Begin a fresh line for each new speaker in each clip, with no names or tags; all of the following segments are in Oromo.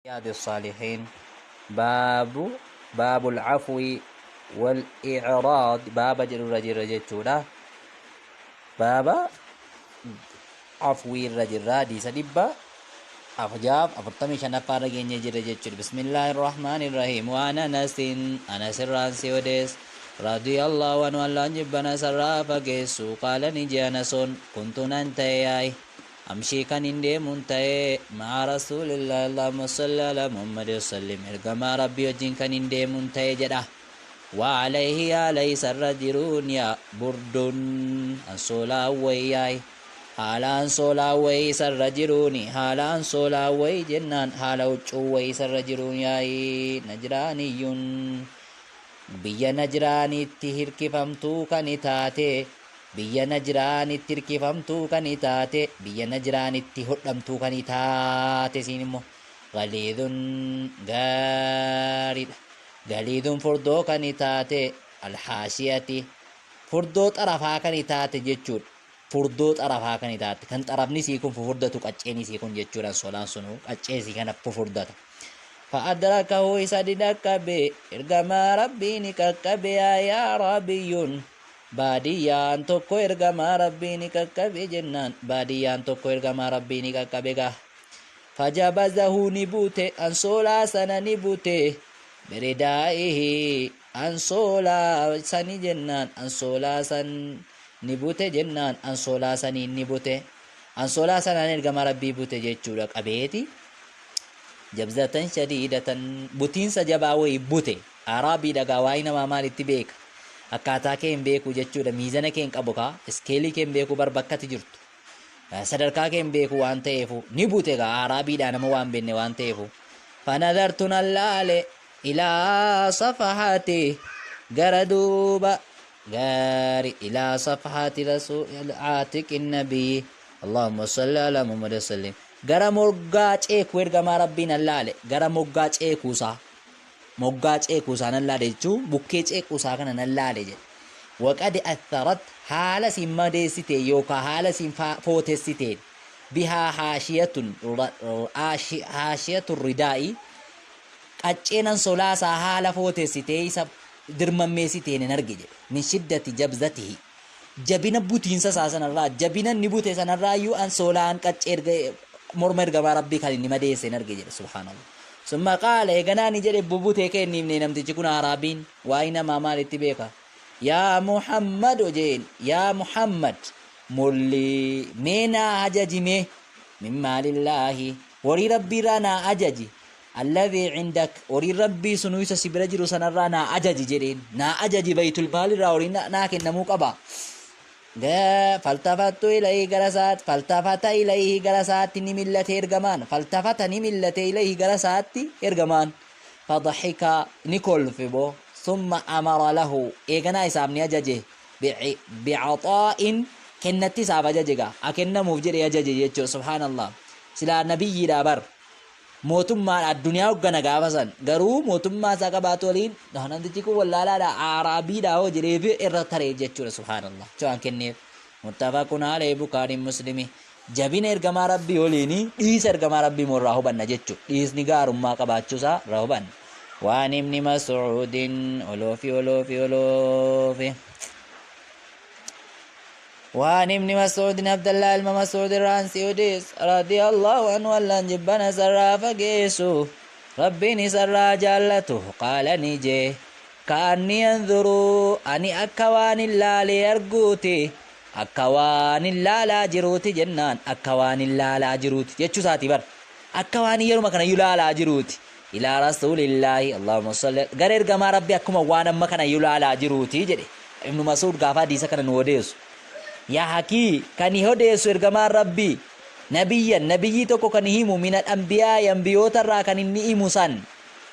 رياض الصالحين. باب باب العفو والإعراض. باب جر رجل رجل باب عفو الرجل رادي سدبا أفجاب أفرطمي شنفا رجل جر رجل. بسم الله الرحمن الرحيم. وأنا أنا سران سيوديس رضي الله عنه الله جبنا سرافا جيسو قال نجي أنسون كنت ننتهي أمشي كان إندي منتهي مع رسول الله اللهم صل على محمد وسلم. إرقما ربي وجين كان إندي منتهي جدا وعليه ليس الرجلون يا بردون أنصولا وياي حالا أنصولا ويس الرجلون حالا أنصولا وي جنان حالا وجو ويس الرجلون ياي نجرانيون biyya najraanitti hirkifamtuu kan taate biyya najraanitti hirkifamtuu kan taate biyya najraanitti hodhamtuu kan taate siin immoo galiidun gaariidha galiidun furdoo kan taate alhaashiyati furdoo xarafaa kan taate jechuudha. Furdoo xarafaa kan taate kan xarafni sii kun furdatu qacceen sii kun jechuudha. Solaan sunu qaccee sii kana furdata. فأدركه إسادك به إرجما ربي نككبه يا ربي باديان توكو إرجما ربي نككبه جنان باديان توكو إرجما ربي نككبه فجبزه نبوته أنصولا سنة نبوته بردائه أنصولا سني جنان أنصولا سن نبوته جنان أنصولا سني نبوته أنصولا سنة إرجما ربي بوته جتشولك أبيتي jabzatan shadidatan butiinsa jabaa wayii bute arabii dhagaa waa'ee namaa maalitti beeka akkaataa kee hin beeku jechuudha. Miizana kee hin qabu kaa iskeelii kee hin beeku barbakkatti jirtu sadarkaa kee hin beeku waan ta'eefu ni bute kaa arabiidhaa nama waan benne waan ta'eefu. فنظرت نلال إلى صفحاتي غردوبا غاري إلى صفحات رسول عاتق النبي اللهم صل على محمد وسلم. gara moggaa ceekuu ergamaa rabbiin allaale gara moggaa ceekuusaa nan laale jechuun bukkee ceekuusaa kana nan laale jedhe. Waqadi atharat haala siin madeessite yookaan haala siin footessiteen bihaa haashiyatun ridaa'i qacceenan solaasaa haala footessitee isa dirmammeessiteen hin arge jedhe. Min shiddati jabzatihi jabina butiinsa isaa sanarraa jabina inni bute sanarraa iyyuu an solaan qaccee morma ergamaa rabbii kan inni madeesse hin arge jedhe. Subhaanallah. Summa qaala eeganaani jedhe bubutee kenniifne namtichi kun arabiin waa'ee namaa maalitti beeka. Yaa Muhammad ojeen yaa Muhammad mulli mee naa ajajime min maalillaahi horii rabbiirraa naa ajaji alladhii cindak horii rabbii sunuu isa si bira jiru sanarraa naa ajaji jedheen naa ajaji baytul maalirraa horii naa kennamuu qaba. فالتفت إليه جلسات فالتفت إليه جلسات نملة إرجمان فالتفت نملة إليه جلسات إرجمان فضحك نيكول فيبو ثم أمر له إيجنا يسامني أججه بعطاء كنت ساب أججه أكن مفجر أججه سبحان الله سلا نبي دابر موتما الدنيا وجنا جافسان غرو موتما سكباتولين دهنا تجيكو ولا لا عربي داو جريبي إرتاري جتشور سبحان الله شو أنكني متفقون عليه بخاري مسلمي جبين إرجما ربي وليني إيس إرجما ربي مر راهبان نجتشو إيس نجار ما كباتشوسا راهبان وعن ابن مسعود ألوفي وعن ابن مسعود عبد الله بن مسعود الرانسيوديس رضي الله عنه الله جبنا سرا فقيسو ربي سرا جالته قال نيجي كأني انظروا أني أكوان الله ليرقوتي أكوان الله لا جروتي جنان أكوان الله لا جروتي يتشو ساتي بر أكوان يرمى كان يلا لا جروتي إلى رسول الله اللهم صل غير كما ربي أكما وانا ما كان يلا لا جروتي جدي ابن مسعود غافا ديسا كان نوديس يا حكي كان يهوديس إرجما ربي نبي توكو كان هيمو من الأنبياء ينبيوت الرا كان إيموسان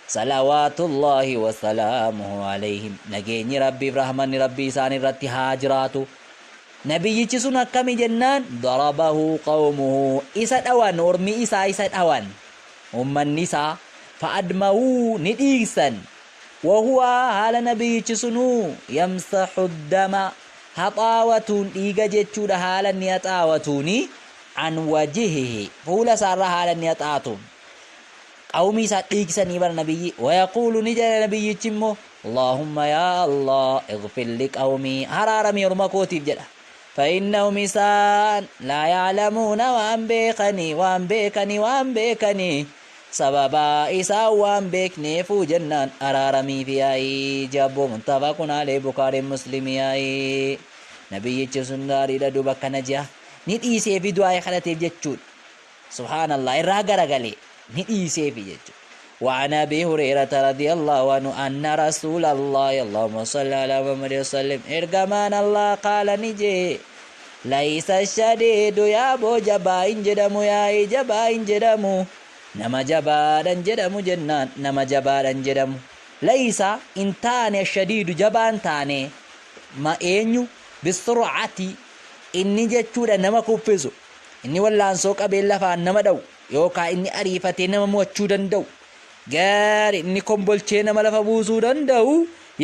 صلوات الله وسلامه عليهم نجيني ربي برحمن ربي ساني رتي هاجراتو نبي يجسون كم جنان ضربه قومه إسد أوان ورمي إسد أوان النساء فأدموا نديسا وهو على نبي يجسونه يمسح الدم haxaawatuun dhiiga jechuudha haala inni haxaawatuuni an wajihihi fuula isaarra haala inni haxaatuun قومي ساتيكسني بر نبي ويقول نجل نبي تشمو اللهم يا الله اغفر لقومي هرارمي يرمكوتي بجلا فإنهم إسان لا يعلمون وان بيكني سببا إسا وان بيكني فو جنان أرارمي في أي جابو منتفقون عليه بخاري مسلم أي نبي سنغاري لدو بكا نجا ندئيسي في دعاء خلاتي بجتشود سبحان الله الراغر غالي ندئيسي في جتشود وعن أبي هريرة رضي الله عنه أن رسول الله اللهم صل على محمد وسلم إرجمان الله قال نجي ليس الشديد يا بو جبا إن جدمو يا جبا إن جدمو نما جبا دن جدمو جنان نما جبا دن جدمو ليس إن تاني الشديد جبان تاني ما إنيو بالسرعة إني جتشودا نما كوفيزو إني والله أنسوك أبي اللفان نما دو يوكا إني أريفتي نما موچودا دو gaarii inni kombolchee nama lafa buusuu danda'u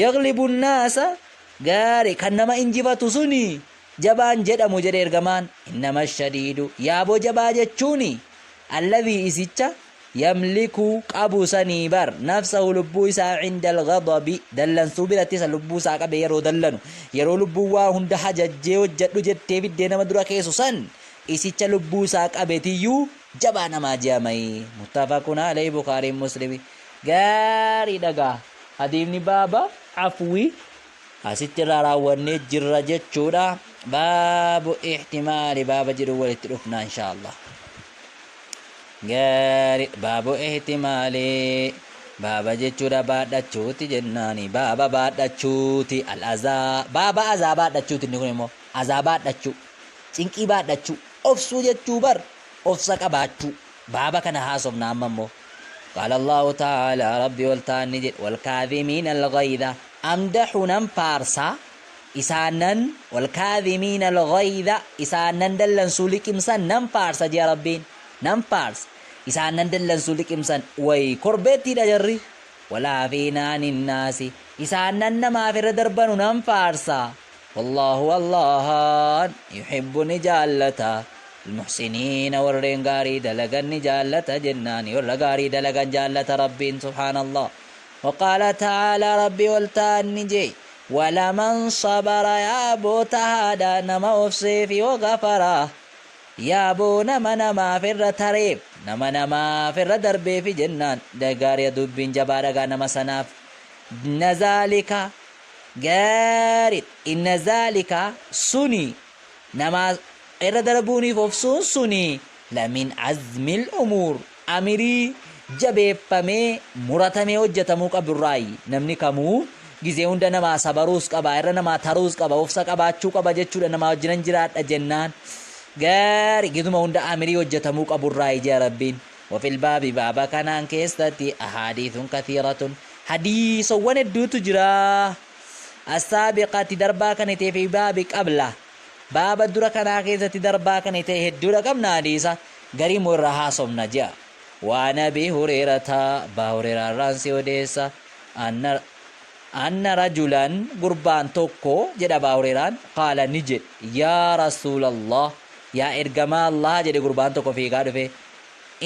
yaglibu naasa gaarii kan nama injifatu suni jabaan jedhamu jedhe ergamaan innama shadiidu yaaboo jabaa jechuuni alladhii isicha yamliku qabu sanii bar nafsahu lubbuu isaa cinda alghadabi dallansuu biratti isa lubbuu isaa qabe yeroo dallanu yeroo lubbuu waa hunda hajajjee hojjedhu jettee fiddee nama dura keessu san isicha lubbuu isaa qabetiyyuu jabaa namaa jedhamai muttafaqun alayhi bukhari muslimi gaarii dhagaa hadiifni baaba afwii asitti irraa raawwannee jirra jechuudha baabu ihtimaali baaba jedhu walitti dhufna inshaallah gaarii baabu ihtimaali baaba jechuudha baadhachuuti jennaani baaba baadhachuuti al-azaa baaba azaa baadhachuuti inni kun immoo azaa baadhachuu cinqii baadhachuu ofsuu jechuu bar ofsa qabaachuu baaba kana haasofna amma immoo قال الله تعالى ربي والتاني والكاظمين الغيظ أمدحنا فارسا إسانن والكاظمين الغيظ إسانن دلن سولك إمسان نم فارسا يا ربين نم فارس إسانن دلن سولك إمسان وي كربتي دجري ولا فينا عن الناس إسانن ما في ردربن نم فارسا والله والله يحب نجالتا المحسنين والرنغاري دلغن جالة جناني والرغاري دلغن جالة ربين سبحان الله وقال تعالى ربي والتاني جي ولمن صبر يا بو تهادا نما وفسيفي وغفرا يا بو نما في الرتريب نما في الردربي في جنان دغاري دبين جبارغا نما سناف نذلك غارد إن ذلك سني نما irra darbuuniif ofsuun suni lamin azmil umuur amirii jabeeffamee muratamee hojjetamuu qaburraayi namni kamuu gizee hunda namaa sabaruus qaba irra namaa taruus qaba ofsa qabaachuu qaba jechuudha namaa wajjinan jiraadha jennaan gaarii gizuma hunda amirii hojjetamuu qaburraayi jee rabbiin wafil baabi baaba kanaan keessatti ahaadiithun kathiiratun hadiisowwan hedduutu jira assaabiqaatti darbaa kan ta'e fi baabi qabla بابا درا كنا كيزتي دربا كان يته درا كم ناديسا غري مرها سومنا جا وانا ابي هريره باوريرا رانسي وديسا ان رجلا قربان توكو جدا باوريران قال نجد يا رسول الله يا ارجما الله جدا قربان توكو في غادفه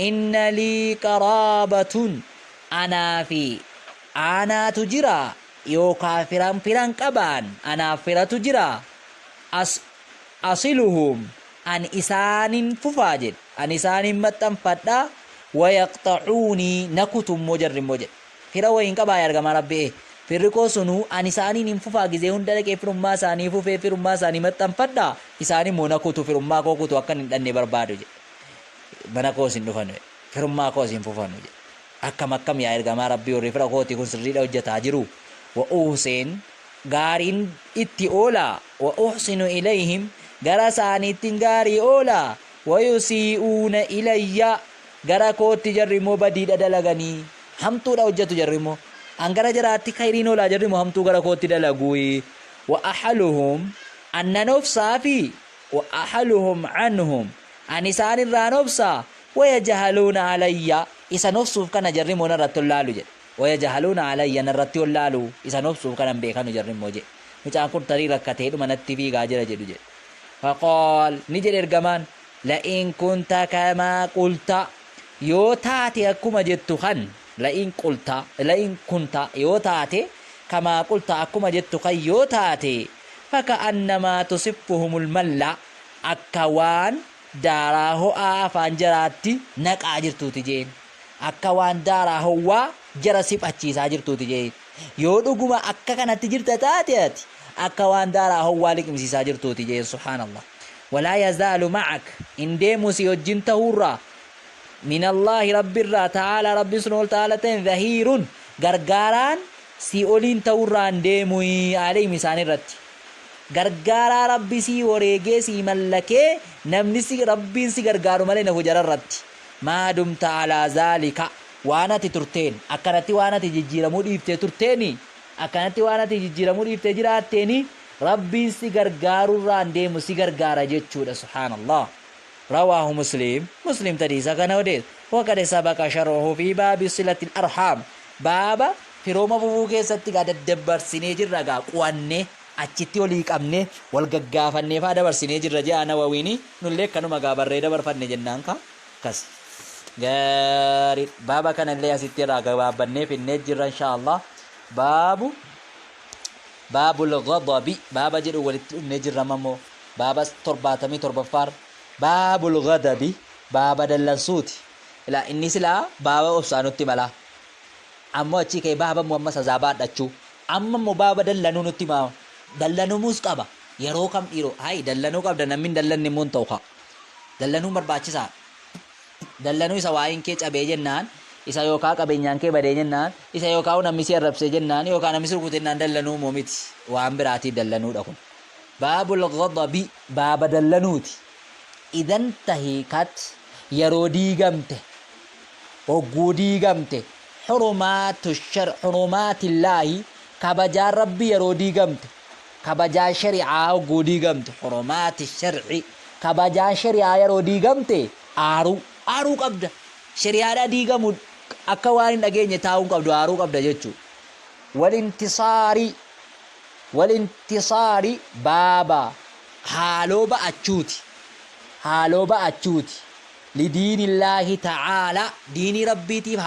ان لي قرابه انا تجرا يو كافران فيران قبان انا فيرا تجرا أصلهم أن إسان ففاجد أن إسان متن فدا ويقطعوني نكتم مجرم مجر فروين كبا يرغم ربي فرقو سنو أن إسان ففاجد زيهن دلك فرما ساني ففي فرما ساني متن فدا إسان مونكتو فرما كوكتو أكن دني بربادو منكو سندفن فرما كو سنففنو أكم يا يرغم ربي ورفرقوتي كن سريد وجتا جرو وأوسين غارين إتي أولا وأحسن إليهم غرا سانيتين غاري أولا ويسيئون إلي غرا كوتي جرمو بديد دلغني همتو دا وجتو جرمو أنغرا جراتي خيرين أولا جرمو همتو غرا كوتي دلغوي وأحلهم أن نفسا في وأحلهم عنهم أنسان الرانوبسا ويجهلون علي إسا نفسوف كان جرمو نرتو اللالو جد ويجهلون علي نرتو اللالو إسا نفسوف كان بيخانو جرمو جد مچان كون تري ركته دو منتي في غاجر جدو جد فقال نجر ارغمان لئن كنت كما قلت yoo taate akkuma jettu kan la'in kunta yoo taate kamaa qulta akkuma jettu kan yoo taate faka'annamaa tusiffuhumul malla akka waan daaraa ho'aa afaan jaraatti naqaa jirtuuti jeen akka waan daaraa ho'aa jara siphachiisaa jirtuuti jeen yoo dhuguma akka kanatti jirta taate ati akka waan daaraa ho'aa liqimsiisaa jirtuuti jeen subhaanallah walaa yazaalu ma'ak in deemu si wajjin ta'uurraa min Allahi rabbirraa ta'ala rabbi sun ol ta'ala ta'en dhahiirun gargaaraan si oliin ta'uurraan deemu alayhim isaan irratti gargaaraa rabbi si wareegee si mallakee namni si rabbiin si gargaaru malee nafu jararratti maa dumta alaa zaalika waan ati turteen akkanatti waan ati jijjiiramuu dhiiftee turteeni akkanatti waan ati jijjiiramuu dhiiftee jiraatteeni rabbiin si gargaarurraan deemu si gargaara jechuudha subhaanallah rawaahu muslim tadiisa kana odees waqad sabaqa sharruhu fi baabi silatil arham baaba firooma fufuu keessatti gaa daddabarsinee jirra gaa qu'annee achitti olii qabne wal gaggaafannee faa dabarsinee jirra jaa Nawawiini nullee kanuma gaa barree dabarfanne jennaan ka kas gaarii baaba kanallee asitti irraa gabaabannee finnee jirra inshaallah baabul ghadabi baaba jedhu walitti dhufnee jirra mammoo baaba 77 baabul ghadabi baaba dallansuuti ilaa inni silaa baaba obsaanutti mala ammoo achi kee baaba muhammad sazabaadhachuu amma immoo baaba dallanuu nutti maa dallanumus qaba yeroo kam dhiiroo hay dallanuu qabda namni dallanni immoo ta'u ka dallanuu barbaachisaa dallanuu isa waa'in kee cabee jennaan isa yookaa qabeenyaan kee badee jennaan isa yookaa namni si arrabsee jennaan yookaa namni si rukute jennaan dallanuu moo miti waan biraatii dallanuudha kun baabul ghadabi baaba dallanuuti idan tahiikat yeroo diigamte hogguu diigamte xurumaatillaahi kabajaa rabbi yeroo diigamte kabajaa shari'aa hogguu diigamte xurumaati sharci kabajaa shari'aa yeroo diigamte aaruu qabda shari'aadhaa diigamu akka waan hin dhageenye taa'uun qabdu aaruu qabda jechuu walintisaari baaba haaloo ba'achuuti lidiinillaahi ta'aalaa diinii rabbiitiif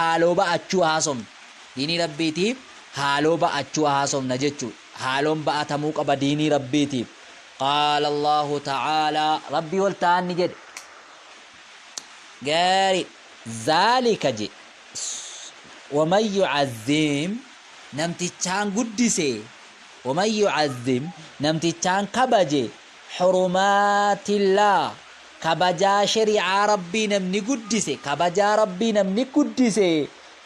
haaloo ba'achuu haasomna jechuu haaloon ba'atamuu qaba diinii rabbiitiif qaala Allahu ta'aalaa rabbii wal ta'anni jedhe gaarii zaalika jedhe waman yu'azzim namtichaan kabaje xurumaatillah kabajaa shari'aa rabbii namni guddise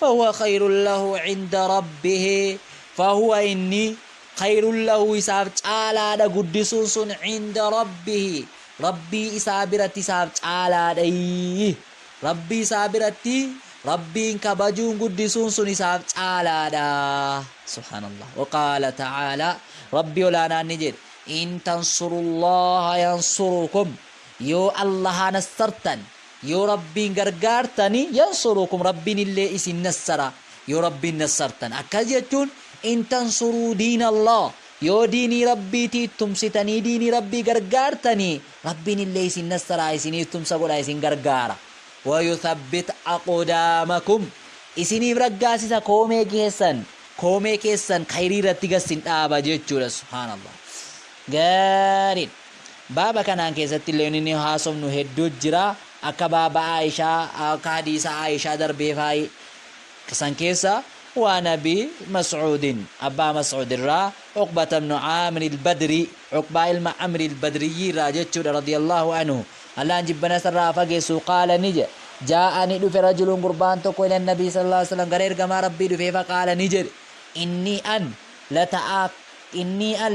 fahuwa khayrun lahu cinda rabbihi fahuwa inni khayrun lahu isaaf caalaadha guddisuun sun cinda rabbihi rabbii isaa biratti isaaf caalaadha rabbii isaa biratti rabbiin kabajuun guddisuun sun isaaf caalaadha subhaanallah waqaala ta'aalaa rabbii olaanaan ni jedhe in tansurullaha yansurukum yoo allaha nassartan yoo rabbiin gargaartani yansurukum rabbiin illee isin nassara yoo rabbiin nassartan akkas jechuun in tansuruu diinallah yoo diinii rabbiitii tumsitanii diinii rabbii gargaartanii rabbiin illee isin nassara isiniif tumsa godha isin gargaara wayuthabbit aqdaamakum isiniif raggaasisa koomee keessan khayrii irratti gassin dhaaba jechuudha subhaanallah gaariin baaba kanaan keessatti illee inni haasofnu hedduu jira akka baaba Aishaa akka hadiisa Aishaa darbeefaayi kasan keessa waan Abi Mas'uudin abbaa Mas'uud irraa Uqbata ibn Aamir al-Badri Uqbaa ilma Amr al-Badri irraa jechuudha radiyallahu anhu Allaan jibbana sarraa fageessu qaala ni jedhe jaa'anii dhufe rajulun gurbaan tokko ila nabii sallallahu alaihi wasallam gara ergamaa rabbii dhufee faqaala ni jedhe inni an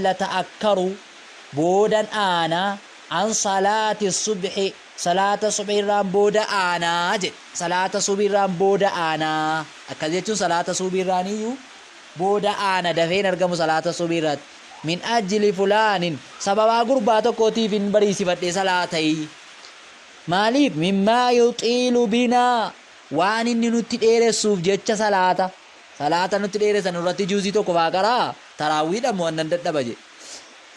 lata'akkaru boodan aanaa an salaati subhi salaata subhiirraan booda aanaa jedhe salaata subhiirraan booda aanaa akkas jechuun salaata subhiirraaniyyuu booda aana dafeen argamu salaata subhiirraatti min ajli fulaanin sababaa gurbaa tokkootiif hin bariisifadhe salaatai maaliif mimmaa yuxiilu binaa waan inni nutti dheeressuuf jecha salaata nutti dheeressan irratti juuzii tokko faaqaraa taraawwiidha moo annan dadhaba jedhe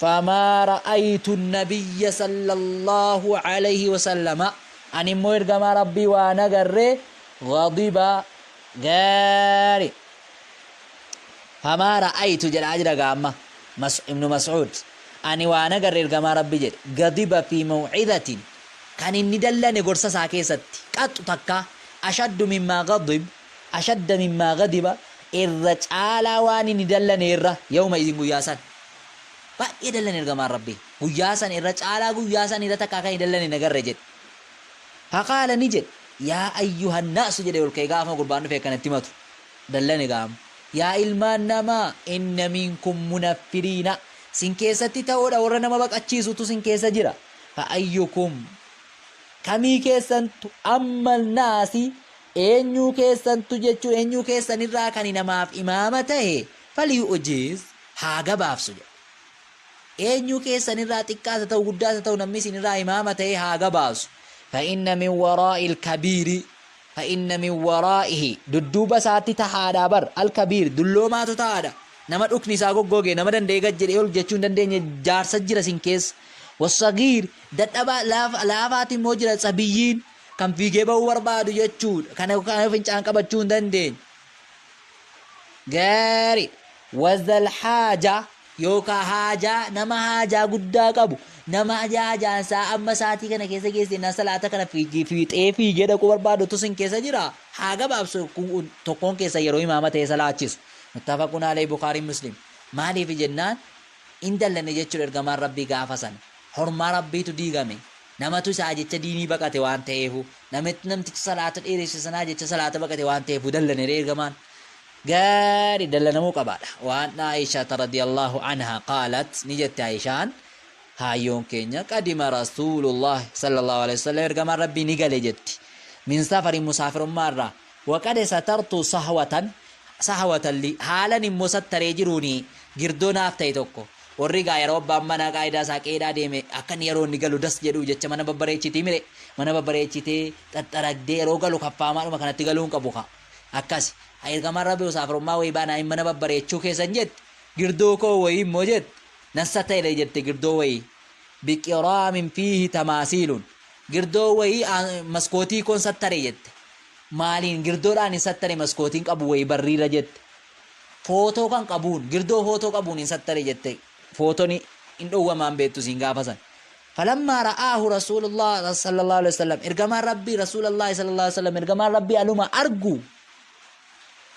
فما رأيت النبي صلى الله عليه وسلم أن موير كما ربي وانا قرر غضب غاري فما رأيت جل أجر قامة ابن مسعود أني وأنا قرر قام ربي جل غضب في موعظة كان الندلة نقرص ساكيست قط تكا أشد مما غضب الرجال واني ندلة نيرة يوم إذن قياسا baay'ee dallan ergamaan rabbii guyyaa san irra caalaa guyyaa san irra takkaa kan dallan hin agarre jedhe faqaala ni jedhe yaa ayyuhan naasu jedhe ol ka'e gaafa gurbaan dhufee kanatti himatu dallan egaam yaa ilmaan namaa inna minkum munaffiriina sin keessatti ta'uudha warra nama baqachiisutu sin keessa jira fa ayyukum kamii keessantu ammal naasi eenyuu keessantu jechuun eenyuu keessanirraa kan namaaf imaama ta'e falii ujiis haa gabaabsu jedhe eenyu keessanirraa xiqqaasa ta'u guddaasa ta'u namni isinirraa imaama ta'e haa gabaasu fa'inna min waraa'ihi dudduuba isaatti tahaadha bar alkabiir dulloomaatu tahaadha nama dhukni isaa goggooge nama danda'e gad jedhee ol jechuu hin dandeenye jaarsa jira sin keessa wasagiir dadhabaa laafaati immoo jira sabiyyiin kan fiigee ba'uu barbaadu jechuudha kana fincaan qabachuu hin dandeenye gaarii wazal haajaa yookaan haajaa nama haajaa guddaa qabu nama hajaansaa amma saatii kana keessa geessina salaata kana fiixee fiigee dhaquu barbaadu tusin keessa jira haa gabaabsu tokkoon keessa yeroo imaama ta'e salaachisu muttafaqun alayhi Bukhari Muslim maaliif jennaan in dallanne jechuudha ergamaan rabbii gaafa sana hormaa rabbiitu diigame namatu isaa jecha diinii baqate waan ta'eefu namtichi salaata dheeresse sanaa jecha salaata baqate waan ta'eefu dallanne ergamaan gaarii dallanamuu qabaadha waan Aisha radiyallahu anha qaalat ni jette Aishaan hayyoon keenya qadima rasuulullah sallallahu alaihi wasallam ergamaan rabbii ni gale jetti min safari musaafirummaa irraa waqad satartu sahwatan li haalan immoo sattaree jiruuni girdoo naaf ta'e tokko warri gaa yeroo abbaan manaa qaayidaa isaa qeedaa deeme akkan yeroo inni galu das jedhu jecha mana babbareechitee mire mana babbareechitee xaxxaragdee yeroo galu kaffaamaadhuma kanatti galuun qabu akkas ergamaan rabbii musaafirummaa wayii baanaa hin mana babbareechuu keessan jette girdoo koo wayii immoo jette nassa ta'e jette girdoo wayii biqiraamin fiihi tamaasiilun girdoo wayii maskootii koon sattare jette maaliin girdoodhaan hin sattare maskootiin qabu wayii barriira jette footoo kan qabuun girdoo footoo qabuun hin sattare jette footoon hin dhowwamaan beektu siin gaafasan فلما رآه رسول الله صلى الله عليه وسلم إرجما ربي رسول الله صلى الله عليه وسلم إرجما ربي ألوما أرجو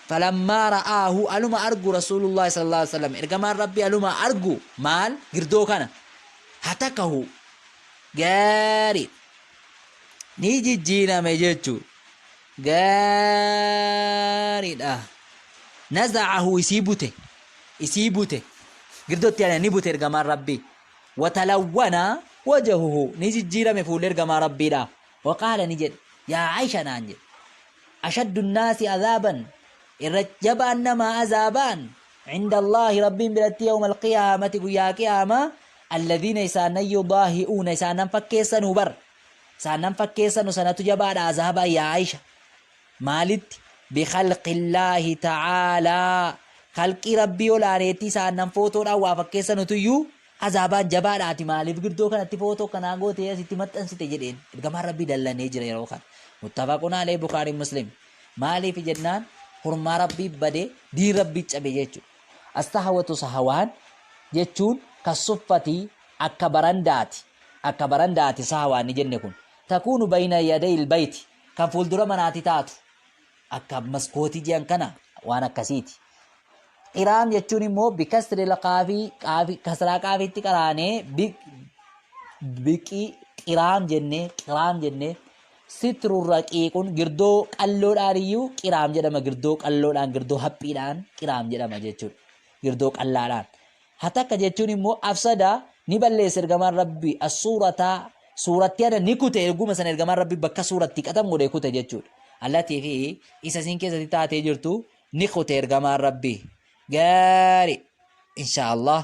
فلما رآه ألوما أرجو رسول الله صلى الله عليه وسلم إرجما ربي ألوما أرجو مال جردو كان هتكه جاري نيجي جينا ميجتو جاري نزعه يسيبوته جردو تيانا نيبوته إرجما ربي وتلونا وجهه نيجي جيرا مفول إرجما ربي دا وقال نجد يا عائشة نانجد أشد الناس عذابا الرجبان نما عذابان عند الله ربهم بلت يوم القيامة يا قيامة الذين يسان يضاهئون يسان فكيسن وبر سان فكيسن سنة جبان عذابا يا عائشة مالت بخلق الله تعالى خلق ربي ولا ريتي سان فوتون أو فكيسن تيو عذابان جبان آتي مالف قردو كانت فوتو كناغو تيا ستمت أنسي جدين إرقام ربي دلنا نجر يروخان متفقون عليه بخاري مسلم مالي في جنان حرما ربي بدي دي ربي چبه جيچو استحوتو سحوان جيچون كصفتي أكبرنداتي سحوان نجنكون تكون بين يدي البيت كان فولدر مناتي تاتو أكب مسكوتي جيان كنا وانا كسيتي قرام جيچون مو بكسر القافي كسرا قافي تقراني بكي قرام جنة ستر الرقيقون girdoo qalloodhaan iyyuu qiraam jedhama girdoo qalloodhaan girdoo haphiidhaan qiraam jedhama jechuudha girdoo qallaadhaan hatakka jechuun immoo afsada ni balleessa ergamaan rabbi suuratti ana ni kute erguma sana ergamaan rabbi bakka suuratti qatam godhe kute jechuudha allatii fi isa siin keessatti taatee jirtu ni kute ergamaan rabbi gaarii inshaallah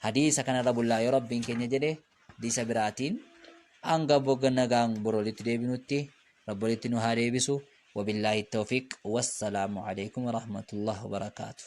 hadiisa kanarra bullaa yoo rabbiin keenya jedhe hadiisa biraatiin anga boganna gang borolitti deebinutti rabbolitti nu haa deebisu wabillahi tawfiq wassalamu alaykum wa rahmatullahi wa barakatuh